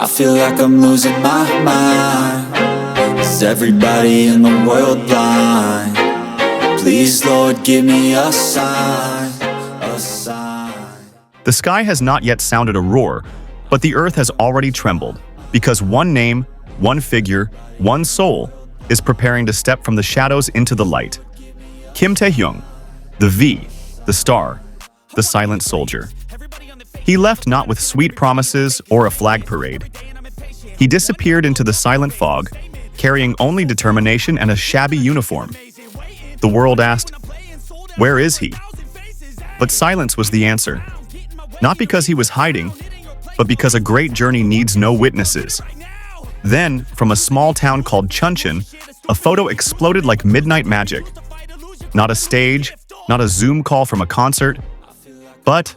I feel like I'm losing my mind. Is everybody in the world blind? Please, Lord, give me a sign, a sign. The sky has not yet sounded a roar, but the earth has already trembled, because one name, one figure, one soul is preparing to step from the shadows into the light. Kim Taehyung, the V, the star, the silent soldier. He left not with sweet promises or a flag parade. He disappeared into the silent fog, carrying only determination and a shabby uniform. The world asked, "Where is he?" But silence was the answer. Not because he was hiding, but because a great journey needs no witnesses. Then, from a small town called Chuncheon, a photo exploded like midnight magic. Not a stage, not a Zoom call from a concert, but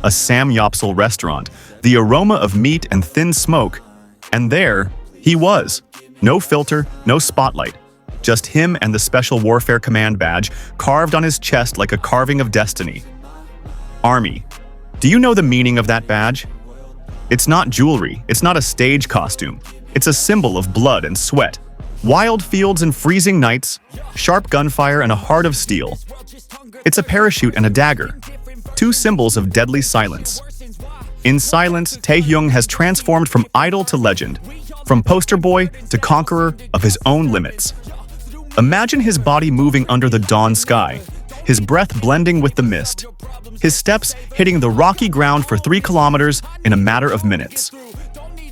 a Samgyeopsal restaurant, the aroma of meat and thin smoke. And there, he was. No filter, no spotlight. Just him and the Special Warfare Command badge carved on his chest like a carving of destiny. Army. Do you know the meaning of that badge? It's not jewelry, it's not a stage costume. It's a symbol of blood and sweat. Wild fields and freezing nights, sharp gunfire and a heart of steel. It's a parachute and a dagger, two symbols of deadly silence. In silence, Taehyung has transformed from idol to legend, from poster boy to conqueror of his own limits. Imagine his body moving under the dawn sky, his breath blending with the mist, his steps hitting the rocky ground for 3 kilometers in a matter of minutes.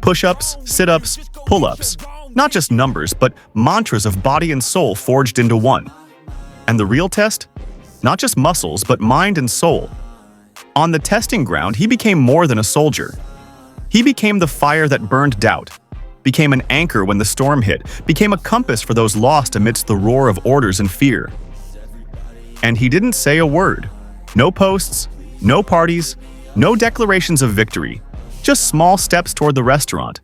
Push-ups, sit-ups, pull-ups, not just numbers, but mantras of body and soul forged into one. And the real test? Not just muscles, but mind and soul. On the testing ground, he became more than a soldier. He became the fire that burned doubt, became an anchor when the storm hit, became a compass for those lost amidst the roar of orders and fear. And he didn't say a word. No posts, no parties, no declarations of victory, just small steps toward the restaurant,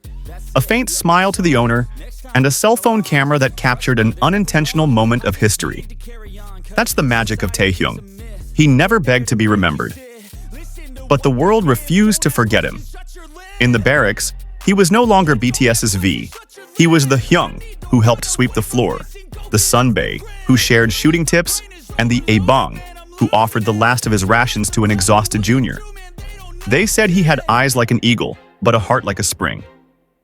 a faint smile to the owner, and a cell phone camera that captured an unintentional moment of history. That's the magic of Taehyung. He never begged to be remembered. But the world refused to forget him. In the barracks, he was no longer BTS's V. He was the Hyung, who helped sweep the floor, the Sunbae, who shared shooting tips, and the Abong, who offered the last of his rations to an exhausted junior. They said he had eyes like an eagle, but a heart like a spring.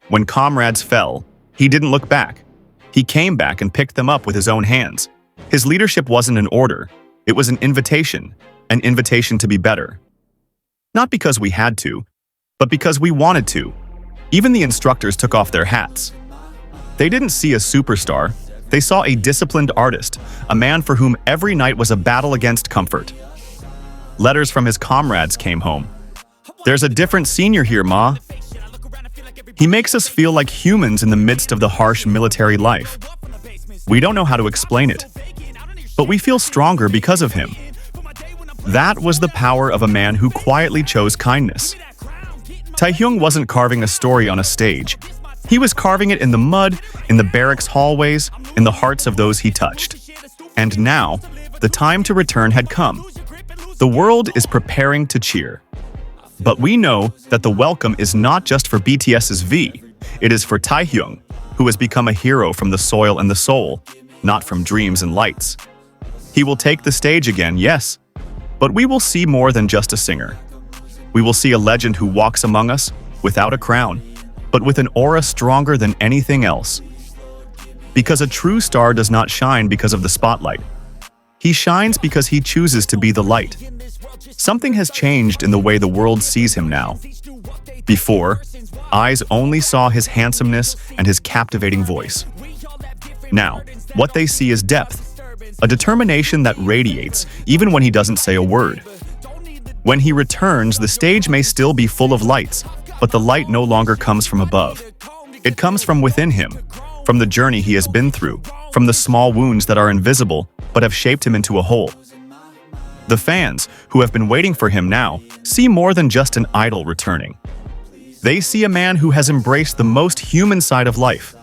When comrades fell, he didn't look back. He came back and picked them up with his own hands. His leadership wasn't an order, it was an invitation to be better. Not because we had to, but because we wanted to. Even the instructors took off their hats. They didn't see a superstar, they saw a disciplined artist, a man for whom every night was a battle against comfort. Letters from his comrades came home. "There's a different senior here, Ma. He makes us feel like humans in the midst of the harsh military life. We don't know how to explain it, but we feel stronger because of him." That was the power of a man who quietly chose kindness. Taehyung wasn't carving a story on a stage. He was carving it in the mud, in the barracks hallways, in the hearts of those he touched. And now, the time to return had come. The world is preparing to cheer. But we know that the welcome is not just for BTS's V. It is for Taehyung, who has become a hero from the soil and the soul, not from dreams and lights. He will take the stage again, yes, but we will see more than just a singer. We will see a legend who walks among us without a crown, but with an aura stronger than anything else. Because a true star does not shine because of the spotlight. He shines because he chooses to be the light. Something has changed in the way the world sees him now. Before, eyes only saw his handsomeness and his captivating voice. Now, what they see is depth, a determination that radiates even when he doesn't say a word. When he returns, the stage may still be full of lights, but the light no longer comes from above. It comes from within him, from the journey he has been through, from the small wounds that are invisible but have shaped him into a whole. The fans, who have been waiting for him now, see more than just an idol returning. They see a man who has embraced the most human side of life,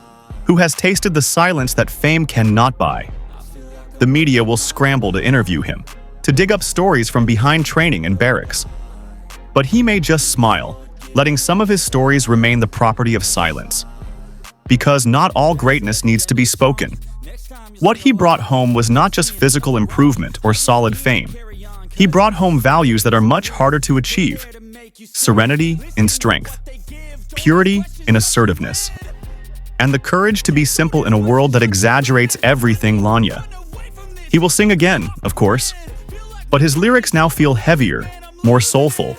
who has tasted the silence that fame cannot buy. The media will scramble to interview him, to dig up stories from behind training and barracks. But he may just smile, letting some of his stories remain the property of silence. Because not all greatness needs to be spoken. What he brought home was not just physical improvement or solid fame. He brought home values that are much harder to achieve. Serenity in strength, purity in assertiveness, and the courage to be simple in a world that exaggerates everything. Lanya. He will sing again, of course, but his lyrics now feel heavier, more soulful,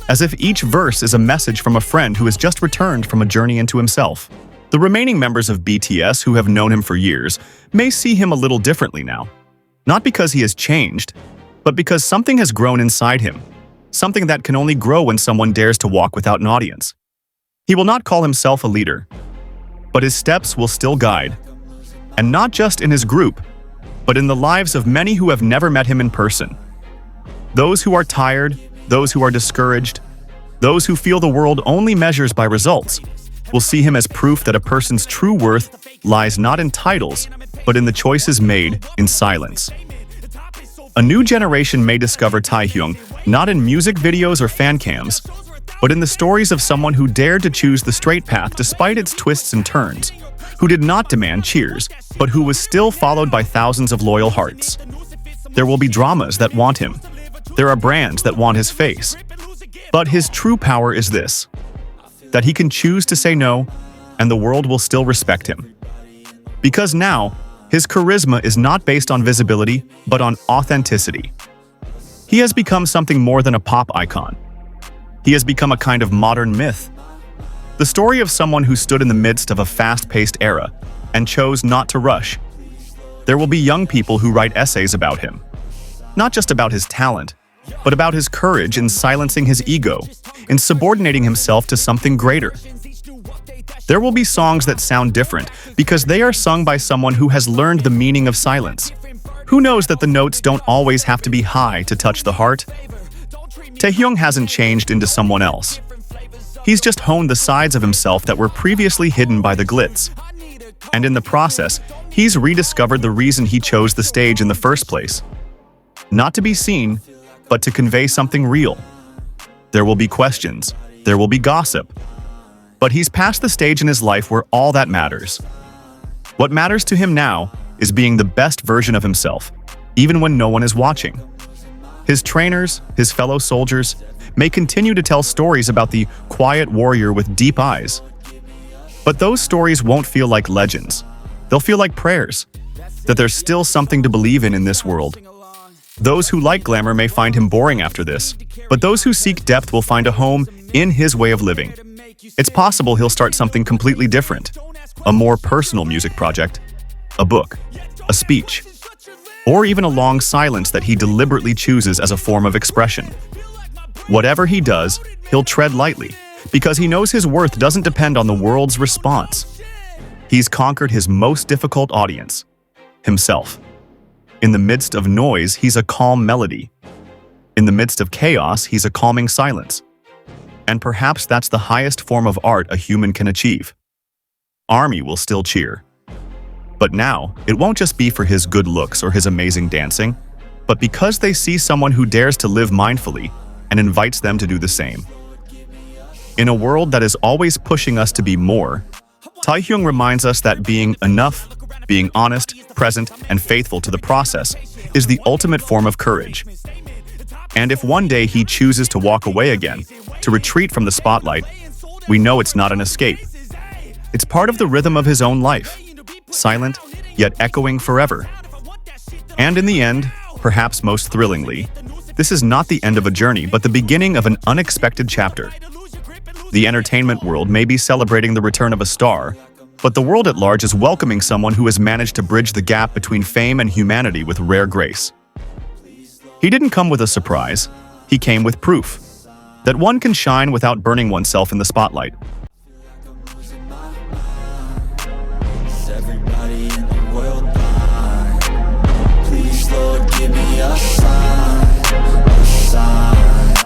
as if each verse is a message from a friend who has just returned from a journey into himself. The remaining members of BTS who have known him for years may see him a little differently now. Not because he has changed, but because something has grown inside him, something that can only grow when someone dares to walk without an audience. He will not call himself a leader, but his steps will still guide. And not just in his group, but in the lives of many who have never met him in person. Those who are tired, those who are discouraged, those who feel the world only measures by results, will see him as proof that a person's true worth lies not in titles, but in the choices made in silence. A new generation may discover Taehyung not in music videos or fan cams, but in the stories of someone who dared to choose the straight path despite its twists and turns, who did not demand cheers, but who was still followed by thousands of loyal hearts. There will be dramas that want him. There are brands that want his face. But his true power is this: that he can choose to say no, and the world will still respect him. Because now, his charisma is not based on visibility, but on authenticity. He has become something more than a pop icon. He has become a kind of modern myth. The story of someone who stood in the midst of a fast-paced era and chose not to rush. There will be young people who write essays about him. Not just about his talent, but about his courage in silencing his ego, in subordinating himself to something greater. There will be songs that sound different because they are sung by someone who has learned the meaning of silence. Who knows that the notes don't always have to be high to touch the heart? Taehyung hasn't changed into someone else. He's just honed the sides of himself that were previously hidden by the glitz. And in the process, he's rediscovered the reason he chose the stage in the first place. Not to be seen, but to convey something real. There will be questions, there will be gossip. But he's past the stage in his life where all that matters. What matters to him now is being the best version of himself, even when no one is watching. His trainers, his fellow soldiers, may continue to tell stories about the quiet warrior with deep eyes. But those stories won't feel like legends. They'll feel like prayers, that there's still something to believe in this world. Those who like glamour may find him boring after this, but those who seek depth will find a home in his way of living. It's possible he'll start something completely different, a more personal music project, a book, a speech, or even a long silence that he deliberately chooses as a form of expression. Whatever he does, he'll tread lightly, because he knows his worth doesn't depend on the world's response. He's conquered his most difficult audience, himself. In the midst of noise, he's a calm melody. In the midst of chaos, he's a calming silence. And perhaps that's the highest form of art a human can achieve. Army will still cheer. But now, it won't just be for his good looks or his amazing dancing, but because they see someone who dares to live mindfully and invites them to do the same. In a world that is always pushing us to be more, Taehyung reminds us that being enough, being honest, present, and faithful to the process is the ultimate form of courage. And if one day he chooses to walk away again, to retreat from the spotlight, we know it's not an escape. It's part of the rhythm of his own life, silent, yet echoing forever. And in the end, perhaps most thrillingly, this is not the end of a journey, but the beginning of an unexpected chapter. The entertainment world may be celebrating the return of a star, but the world at large is welcoming someone who has managed to bridge the gap between fame and humanity with rare grace. He didn't come with a surprise, he came with proof that one can shine without burning oneself in the spotlight. Is everybody in the world blind? Please, Lord, give me a sign, a sign.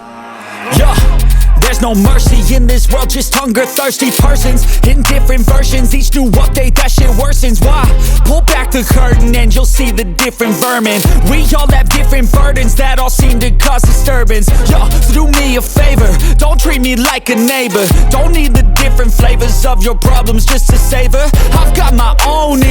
Yeah, there's no mercy in this world, just hunger-thirsty persons in different versions. Each new update, that shit worsens. Why? Pull back the curtain and you'll see the different vermin. We all have different burdens that all seem to cause disturbance. Yo, so do me a favor, don't treat me like a neighbor. Don't need the different flavors of your problems just to savor. I've got my own